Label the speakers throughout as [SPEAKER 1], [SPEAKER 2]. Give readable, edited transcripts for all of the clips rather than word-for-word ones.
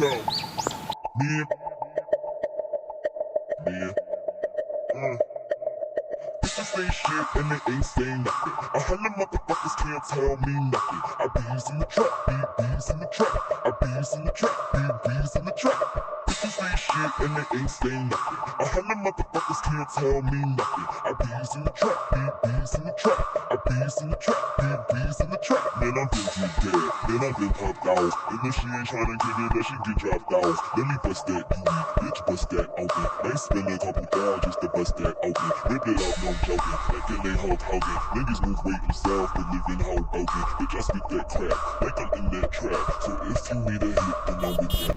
[SPEAKER 1] Yo, me, bitches say shit and they ain't saying nothing. A hundred motherfuckers can't tell me nothing. I bees in the trap, bees in the trap. I bees in the trap, bees in the trap. Bitches say shit and they ain't saying nothing. A hundred motherfuckers can't tell me nothing. I bees in the trap, bees in the trap. I bees in the trap, bees in the trap. Man, I'm been too dead. Man, I've been popped out. And if she ain't tryna get it, that she get dropped out. Let me bust that beauty, bitch, bust that open. Might spend a couple thousand just to bust that open. Rip it up, no joking. Like it ain't Hulk Hogan. Niggas move weight themselves, but living Hoboken. Bitch, I spit that crap, like I'm in that trap. So if you need a hit, then I'm with that.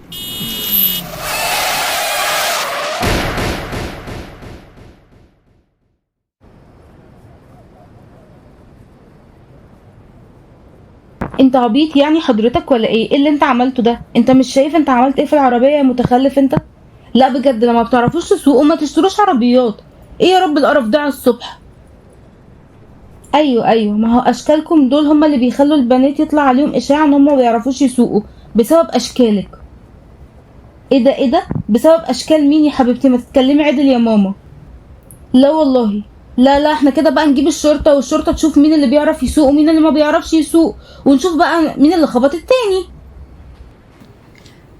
[SPEAKER 2] انت عبيط يعني حضرتك ولا ايه اللي انت عملته ده؟ انت مش شايف انت عملت ايه في العربية يا متخلف انت؟ لا بجد لما بتعرفوش تسوقوا ما تشتروش عربيات. ايه يا رب القرف ده على الصبح. ايوه ما هو اشكالكم دول هما اللي بيخلوا البنات يطلع عليهم اشاعة ان هما ما بيعرفوش يسوقوا بسبب اشكالك. ايه ده بسبب اشكال مين يا حبيبتي؟ ما تتكلمي عدل يا ماما. لا والله، لا احنا كده بقى نجيب الشرطة والشرطة تشوف مين اللي بيعرف يسوق ومين اللي ما بيعرفش يسوق، ونشوف بقى مين اللي خبط التاني.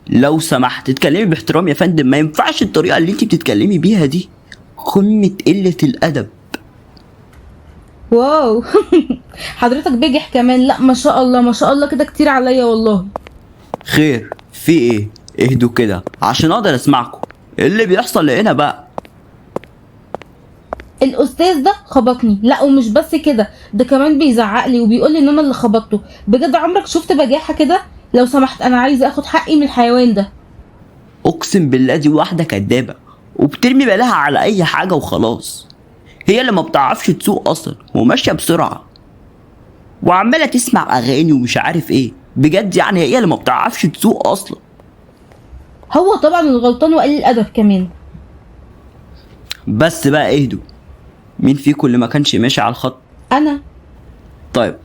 [SPEAKER 3] لو سمحت اتكلمي باحترام يا فندم، ما ينفعش الطريقة اللي انتي بتتكلمي بيها دي، قمة قلة الأدب.
[SPEAKER 2] واو حضرتك بجح كمان. لا ما شاء الله ما شاء الله، كده كتير عليا والله.
[SPEAKER 3] خير في ايه؟ اهدوا كده عشان اقدر اسمعكم. ايه اللي بيحصل هنا بقى؟
[SPEAKER 2] الاستاذ ده خبطني، لا ومش بس كده، ده كمان بيزعق لي وبيقول لي ان انا اللي خبطته. بجد عمرك شفت بجاحة كده؟ لو سمحت انا عايزه اخد حقي من الحيوان ده.
[SPEAKER 3] اقسم بالله دي واحدة كدابة وبترمي بالها على اي حاجة وخلاص. هي اللي ما بتعرفش تسوق اصلا وماشية بسرعة وعمالة تسمع اغاني ومش عارف ايه. بجد يعني هي اللي ما بتعرفش تسوق اصلا.
[SPEAKER 2] هو طبعا الغلطان وقليل الادب كمان.
[SPEAKER 3] بس بقى اهدوا. مين فيكم اللي ما كانش ماشي على الخط؟
[SPEAKER 2] انا.
[SPEAKER 3] طيب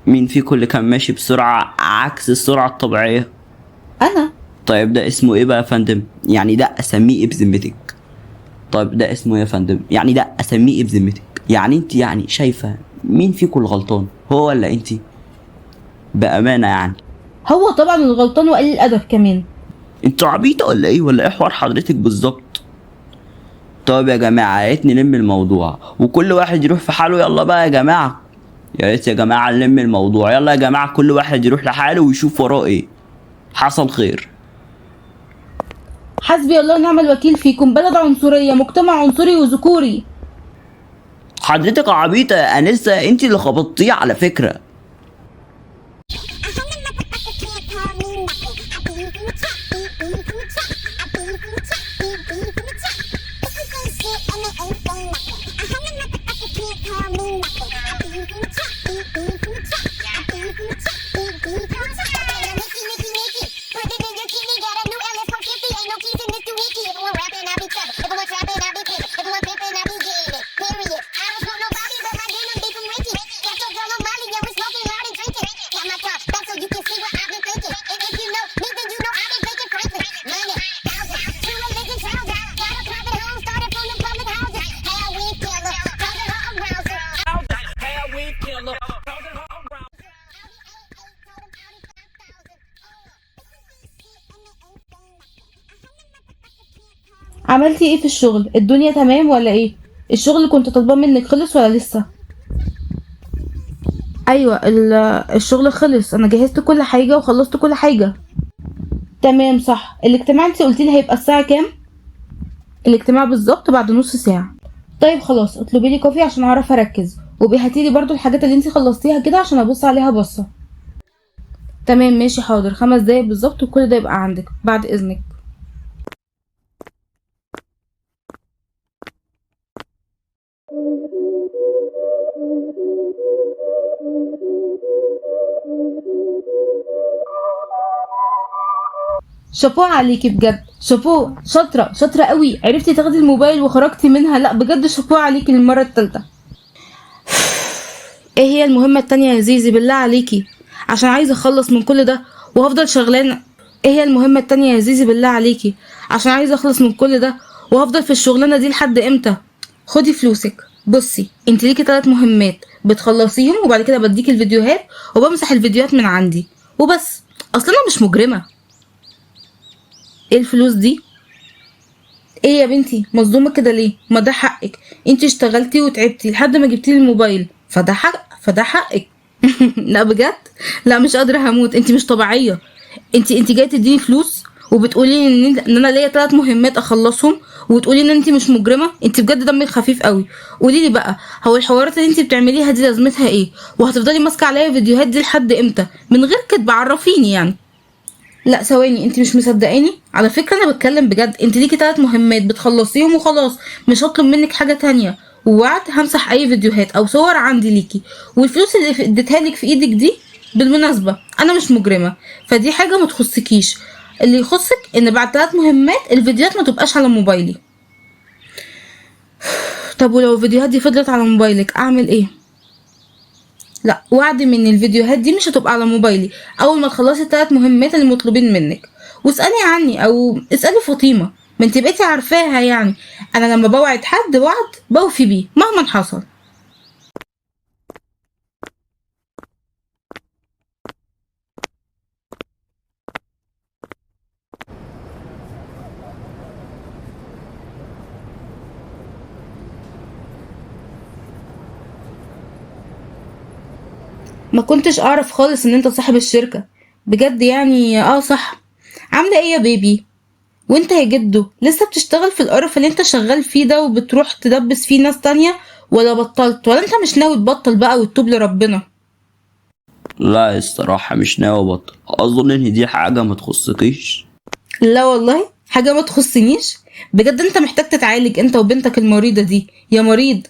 [SPEAKER 3] مين فيكم اللي كان ماشي بسرعة عكس السرعة الطبيعية؟
[SPEAKER 2] انا.
[SPEAKER 3] طيب ده اسمه ايه بقى يا فندم؟ يعني ده اسميه ايه بذمتك؟ طيب ده اسمه ايه يا فندم؟ يعني ده اسميه ايه بذمتك؟ يعني انت يعني شايفه مين فيكم الغلطان، هو ولا انت؟ بامانه يعني.
[SPEAKER 2] هو طبعا الغلطان وقليل الادب كمان.
[SPEAKER 3] انتوا عبيطه ولا ايه؟ ولا ايه حوار حضرتك بالظبط؟ طيب يا جماعه يا ريت نلم الموضوع وكل واحد يروح في حاله. يلا بقى يا جماعه، يا ريت يا جماعه نلم الموضوع. يلا يا جماعه كل واحد يروح لحاله ويشوف وراه ايه. حصل خير.
[SPEAKER 2] حسبي الله ونعم الوكيل فيكم، بلد عنصرية، مجتمع عنصري وذكوري.
[SPEAKER 3] حضرتك عبيطه يا انسه، انت اللي خبطتيه على فكره.
[SPEAKER 2] عملتي ايه في الشغل؟ الدنيا تمام ولا ايه؟ الشغل اللي كنت طالباه منك خلص ولا لسه؟ ايوه الشغل خلص، انا جهزت كل حاجه وخلصت كل حاجه. تمام صح. الاجتماع انت قلتي لي هيبقى الساعه كام؟ الاجتماع بالظبط بعد نص ساعه. طيب خلاص، اطلبي لي كوفي عشان اعرف اركز، وبهاتي لي برضو الحاجات اللي انت خلصتيها كده عشان ابص عليها بصه. تمام ماشي حاضر، 5 دقايق بالظبط وكل ده يبقى عندك بعد اذنك. شابوه عليكي بجد، شابوه، شاطره شاطره قوي، عرفتي تاخدي الموبايل وخرجتي منها. لا بجد شابوه عليكي للمره الثالثه. ايه هي المهمه التانية يا زيزي بالله عليكي؟ عشان عايزه اخلص من كل ده وهفضل شغلانه. ايه هي المهمه التانية يا زيزي بالله عليكي؟ عشان عايزه اخلص من كل ده وهفضل في الشغلانه دي لحد امتى؟ خدي فلوسك. بصي انت ليكي 3 مهمات بتخلصيهم وبعد كده بديكي الفيديوهات وبمسح الفيديوهات من عندي وبس. اصلا انا مش مجرمه. ايه الفلوس دي؟ ايه يا بنتي مصدومه كده ليه؟ ما ده حقك، انت اشتغلتي وتعبتي لحد ما جبتي لي الموبايل، فده حقك. لا بجد، لا مش قادره هموت، انت مش طبيعيه. انت جايه تديني فلوس وبتقولي ان انا ليا 3 مهمات اخلصهم وتقولي ان انت مش مجرمه؟ انت بجد دمك خفيف قوي. قولي لي بقى، هو الحوارات اللي انت بتعمليها دي لازمتها ايه؟ وهتفضلي ماسكه عليا الفيديوهات دي لحد امتى من غير كدب؟ عرفيني يعني. لا ثواني، انت مش مصدقاني؟ على فكره انا بتكلم بجد، انت ليكي 3 مهمات بتخلصيهم وخلاص، مش هطلب منك حاجه تانية، ووعد همسح اي فيديوهات او صور عندي ليكي. والفلوس اللي اديتها لك في ايدك دي بالمناسبه انا مش مجرمه، فدي حاجه ما تخصكيش. اللي يخصك ان بعد 3 مهمات الفيديوهات ما تبقاش على موبايلي. طب ولو الفيديوهات دي فضلت على موبايلك اعمل ايه؟ لا وعد من الفيديوهات دي مش هتبقى على موبايلي اول ما تخلصي ال3 مهمات اللي مطلوبين منك. واسالي عني او اسالي فاطمه، ما انت بقيتي عارفاها يعني. انا لما بوعد حد وعد بوفي بيه مهما حصل. ما كنتش اعرف خالص ان انت صاحب الشركه. بجد يعني صح. عامله ايه يا بيبي؟ وانت يا جدو لسه بتشتغل في القرف اللي انت شغال فيه ده وبتروح تدبس فيه ناس تانية، ولا بطلت؟ ولا انت مش ناوي تبطل بقى وتتوب لربنا؟
[SPEAKER 3] لا الصراحه مش ناوي ابطل، اظن ان دي حاجه ما تخصكيش.
[SPEAKER 2] لا والله حاجه ما تخصنيش. بجد انت محتاج تتعالج انت وبنتك المريضه دي يا مريض.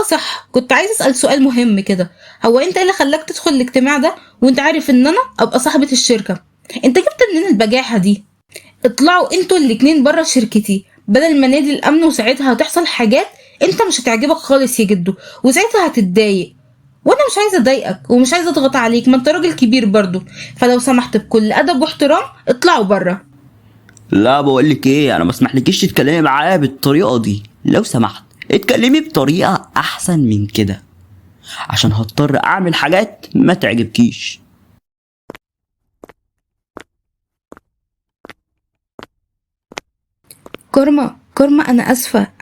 [SPEAKER 2] صح، كنت عايز اسال سؤال مهم كده. هو انت ايه اللي خلاك تدخل الاجتماع ده وانت عارف ان انا ابقى صاحبه الشركه؟ انت جبت منين البجاحه دي؟ اطلعوا انتوا الاتنين بره شركتي بدل ما نادي الامن، وساعتها هتحصل حاجات انت مش هتعجبك خالص يا جدو، وساعتها هتتضايق. وانا مش عايزه اضايقك ومش عايزه اضغط عليك، ما انت راجل كبير برضو. فلو سمحت بكل ادب واحترام اطلعوا بره.
[SPEAKER 3] لا بقولك ايه، انا ما اسمحلكيش تتكلمي معايا بالطريقه دي، لو سمحت اتكلمي بطريقه احسن من كده، عشان هضطر اعمل حاجات ما تعجبكيش.
[SPEAKER 2] كارما كارما، انا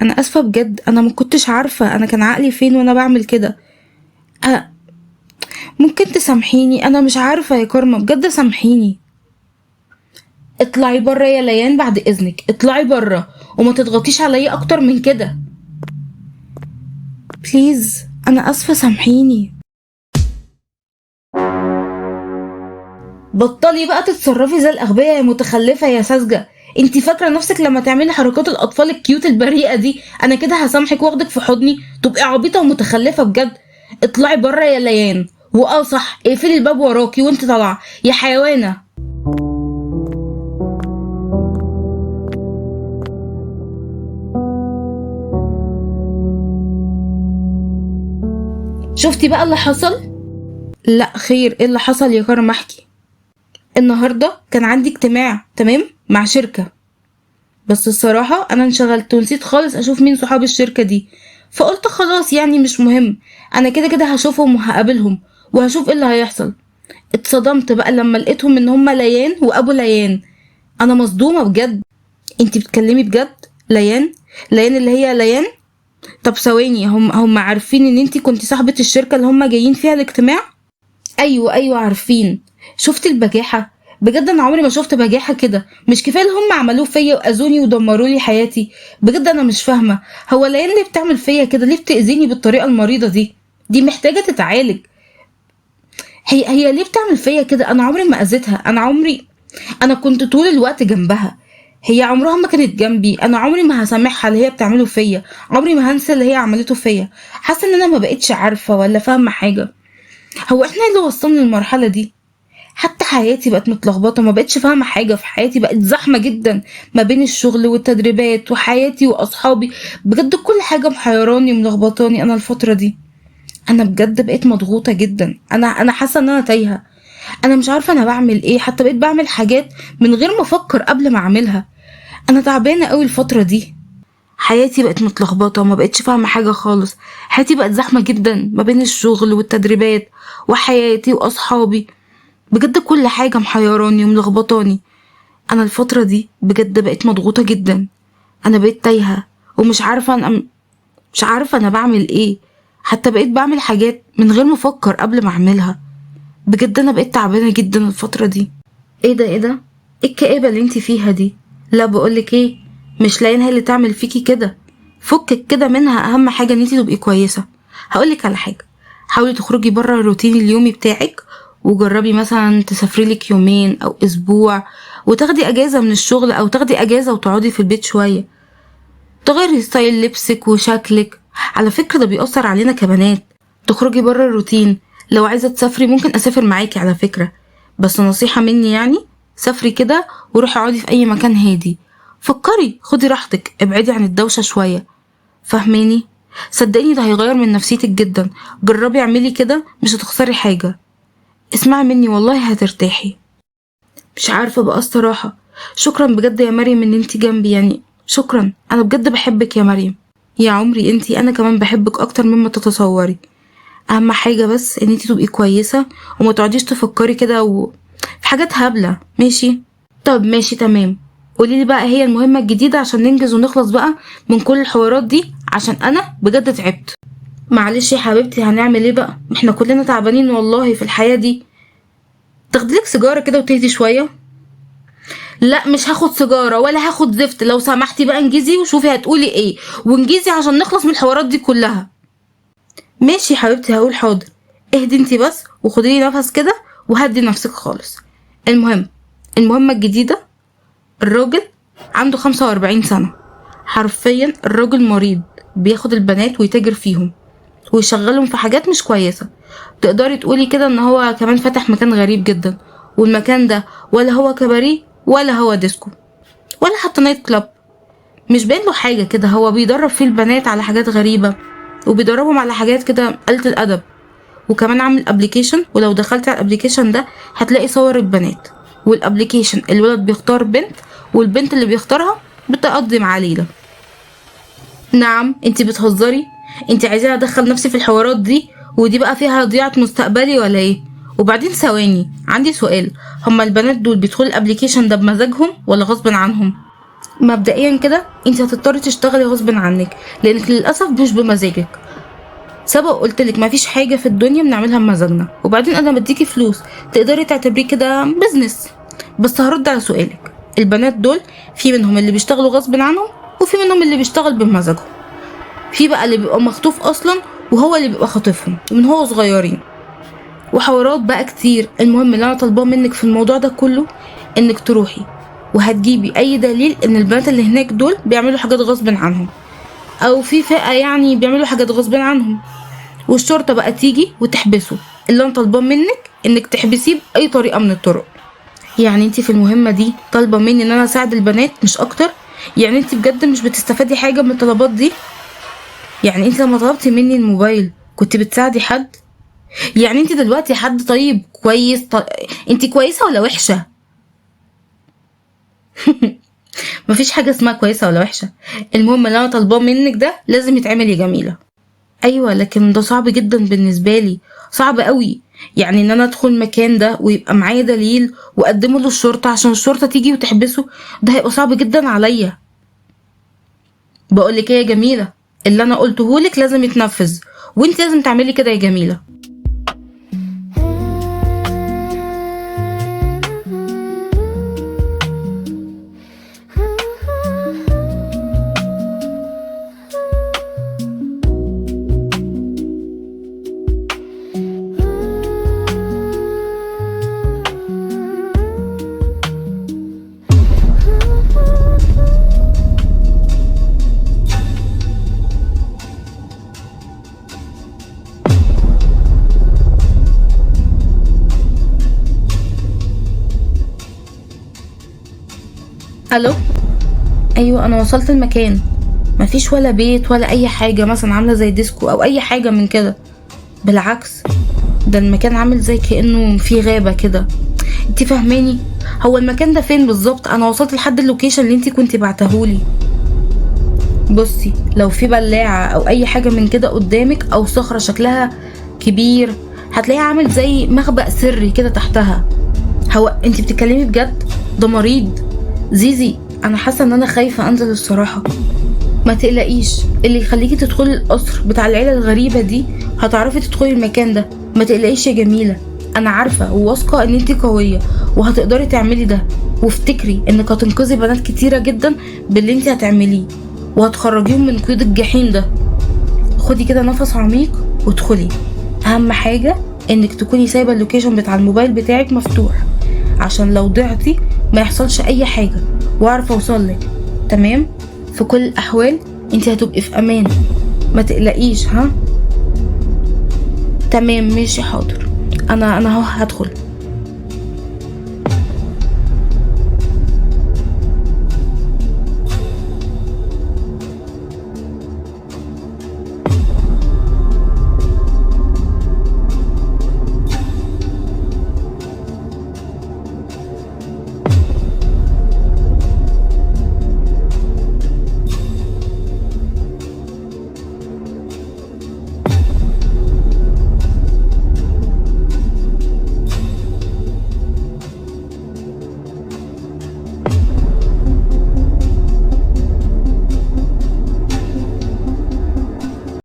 [SPEAKER 2] اسفه بجد، انا ما كنتش عارفه، انا كان عقلي فين وانا بعمل كده. أه ممكن تسامحيني؟ انا مش عارفه يا كارما، بجد سامحيني. اطلعي بره يا ليان بعد اذنك، اطلعي بره وما تضغطيش عليا اكتر من كده بليز. انا اسفه سامحيني. بطلي بقى تتصرفي زي الاغبياء يا متخلفه يا ساذجه. انتي فاكره نفسك لما تعملي حركات الاطفال الكيوت البريئه دي انا كده هسامحك واخدك في حضني؟ تبقي عبيطه ومتخلفه بجد. اطلعي بره يا ليان، صح، اقفلي الباب وراكي وانت طالعه يا حيوانه. شفتي بقى اللي حصل؟ لا خير، ايه اللي حصل يا كرم؟ احكي. النهارده كان عندي اجتماع تمام مع شركه، بس الصراحه انا انشغلت ونسيت خالص اشوف مين صحاب الشركه دي، فقلت خلاص يعني مش مهم، انا كده كده هشوفهم وهقابلهم وهشوف ايه اللي هيحصل. اتصدمت بقى لما لقيتهم ان هما ليان وابو ليان. انا مصدومه بجد. انتي بتكلمي بجد؟ ليان اللي هي ليان؟ طب ثواني، هم عارفين ان انتي كنتي صاحبة الشركة اللي هم جايين فيها الاجتماع؟ ايوه عارفين. شفت البجاحة؟ بجد انا عمري ما شفت بجاحة كده. مش كفاية اللي هم عملوه فيا واذوني ودمروا لي حياتي؟ بجد انا مش فاهمة، هو ليان ليه بتعمل فيا كده؟ ليه بتأذيني بالطريقة المريضة دي؟ دي محتاجة تتعالج. هي ليه بتعمل فيا كده؟ انا عمري ما اذيتها، انا كنت طول الوقت جنبها، هي عمرها ما كانت جنبي. انا عمري ما هسامحها اللي هي بتعمله فيا، عمري ما هنسى اللي هي عملته فيا. حاسه ان انا ما بقتش عارفه ولا فاهمه حاجه. هو احنا اللي وصلنا للمرحله دي؟ حتى حياتي بقت متلخبطه، ما بقتش فاهمه حاجه في حياتي، بقت زحمه جدا ما بين الشغل والتدريبات وحياتي واصحابي. بجد كل حاجه محيراني وملخبطاني انا الفتره دي. انا بجد بقيت مضغوطه جدا، انا حاسه ان انا تايهه، انا مش عارفه انا بعمل ايه، حتى بقيت بعمل حاجات من غير ما افكر قبل ما اعملها. انا تعبانه قوي الفتره دي، حياتي بقت متلخبطه وما بقتش فاهمه حاجه خالص. حياتي بقت زحمه جدا ما بين الشغل والتدريبات وحياتي واصحابي. بجد كل حاجه محيراني وملخبطاني. انا الفتره دي بجد بقيت مضغوطه جدا، انا بقيت تايهه ومش عارفه مش عارفه انا بعمل ايه، حتى بقيت بعمل حاجات من غير ما افكر قبل ما اعملها. بجد انا بقيت تعبانه جدا الفتره دي. ايه ده ايه الكآبه اللي انتي فيها دي؟ لا بقولك ايه، مش لاين هي اللي تعمل فيكي كده، فكك كده منها. اهم حاجه ان انتي تبقي كويسه. هقولك على حاجه، حاولي تخرجي بره الروتين اليومي بتاعك، وجربي مثلا تسافري لك يومين او اسبوع وتاخدي اجازه من الشغل، او تاخدي اجازه وتقعدي في البيت شويه، تغيري ستايل لبسك وشكلك. على فكره ده بيأثر علينا كبنات، تخرجي بره الروتين. لو عايزه تسافري ممكن اسافر معاكي على فكره، بس نصيحه مني يعني، سافري كده وروحي اقعدي في اي مكان هادي، فكري، خدي راحتك، ابعدي عن الدوشه شويه، فاهماني؟ صدقيني ده هيغير من نفسيتك جدا. جربي اعملي كده، مش هتخسري حاجه. اسمعي مني والله هترتاحي. مش عارفه بقى الصراحه. شكرا بجد يا مريم ان انتي جنبي، يعني شكرا، انا بجد بحبك يا مريم، يا عمري انتي، انا كمان بحبك اكتر مما تتصوري. اهم حاجه بس ان انتي تبقي كويسه وما تقعديش تفكري كده في حاجات هبله، ماشي؟ طب ماشي تمام. قوليلي بقى هي المهمه الجديده عشان ننجز ونخلص بقى من كل الحوارات دي، عشان انا بجد تعبت. معلش يا حبيبتي، هنعمل ايه بقى؟ احنا كلنا تعبانين والله في الحياه دي. تاخديلك سيجاره كده وتهدي شويه. لا مش هاخد سيجاره ولا هاخد زفت، لو سمحتي بقى انجزي وشوفي هتقولي ايه، وانجزي عشان نخلص من الحوارات دي كلها. ماشي يا حبيبتي هقول حاضر. اهدي انتي بس وخدي لي نفس كده وهدي نفسك خالص. المهمة الجديدة، الراجل عنده 45 سنة، حرفيا الراجل مريض، بياخد البنات ويتاجر فيهم ويشغلهم في حاجات مش كويسة. تقدري تقولي كده ان هو كمان فتح مكان غريب جدا، والمكان ده ولا هو كباريه ولا هو ديسكو ولا حتى نايت كلاب، مش باين له حاجة كده. هو بيدرب فيه البنات على حاجات غريبة، وبيدربهم على حاجات كده قلة الأدب. وكمان عامل ابليكيشن، ولو دخلت على الابليكيشن ده هتلاقي صور البنات، والابليكيشن الولد بيختار بنت والبنت اللي بيختارها بتقضي معاه ليلة. نعم انتي بتهزري؟ انتي عايزاني ادخل نفسي في الحوارات دي؟ ودي بقى فيها ضياعة مستقبلي ولا ايه؟ وبعدين ثواني، عندي سؤال، هما البنات دول بيدخلوا الابليكيشن ده بمزاجهم ولا غصب عنهم؟ مبدئيا كده انتي هتضطري تشتغلي غصب عنك، لانك للاسف مش بمزاجك. سبق قلتلك مفيش حاجة في الدنيا بنعملها بمزاجنا، وبعدين انا بديكي فلوس تقدري تعتبريه كده بزنس. بس هرد على سؤالك، البنات دول في منهم اللي بيشتغلوا غصب عنهم، وفي منهم اللي بيشتغل بمزاجهم. في بقى اللي بيبقى مخطوف اصلا وهو اللي بيبقى خاطفهم من هو صغيرين، وحوارات بقى كتير. المهم اللي انا طالباه منك في الموضوع ده كله انك تروحي وهتجيبي اي دليل ان البنات اللي هناك دول بيعملوا حاجات غصب عنهم، او في فئة يعني بيعملوا حاجات غصب عنهم، والشرطة بقى تيجي وتحبسه. اللي انا طالباه منك انك تحبسيه باي طريقة من الطرق. يعني انتي في المهمة دي طالبة مني ان انا اساعد البنات مش اكتر؟ يعني انتي بجد مش بتستفادي حاجة من الطلبات دي؟ يعني انتي لما طلبتي مني الموبايل كنت بتساعدي حد؟ يعني انتي دلوقتي حد طيب كويس؟ انتي كويسة ولا وحشة؟ مفيش حاجة اسمها كويسة ولا وحشة، المهم اللي انا طالباه منك ده لازم يتعمل يا جميلة. ايوه لكن ده صعب جدا بالنسبة لي، صعب قوي. يعني ان انا ادخل المكان ده ويبقى معايا دليل واقدمه للشرطة عشان الشرطة تيجي وتحبسه، ده هيبقى صعب جدا عليا. بقولك ايه يا جميلة، اللي انا قلتهولك لازم يتنفذ، وانت لازم تعملي كده يا جميلة. الو، ايوه انا وصلت المكان، مفيش ولا بيت ولا اي حاجة مثلا عاملة زي ديسكو او اي حاجة من كده، بالعكس ده المكان عامل زي كأنه في غابة كده. انتي فاهماني؟ هو المكان ده فين بالظبط؟ انا وصلت لحد اللوكيشن اللي انتي كنتي بعتهولي. بصي لو في بلاعة او اي حاجة من كده قدامك او صخرة شكلها كبير، هتلاقيها عامل زي مخبأ سري كده تحتها. هو انتي بتتكلمي بجد؟ ده مريض زيزي، انا حاسه ان انا خايفه انزل الصراحه. ما تقلقيش، اللي يخليكي تدخلي القصر بتاع العيله الغريبه دي هتعرفي تدخلي المكان ده. ما تقلقيش يا جميله، انا عارفه وواثقه ان انتي قويه وهتقدري تعملي ده، وافتكري انك هتنقذي بنات كتيره جدا باللي انتي هتعمليه، وهتخرجيهم من قيود الجحيم ده. خدي كده نفس عميق وادخلي. اهم حاجه انك تكوني سايبه اللوكيشن بتاع الموبايل بتاعك مفتوح عشان لو ضعتي ما يحصلش اي حاجه واعرف اوصلك. تمام؟ في كل الاحوال انت هتبقي في امان، ما تقلقيش. ها تمام ماشي حاضر، انا اهو هدخل.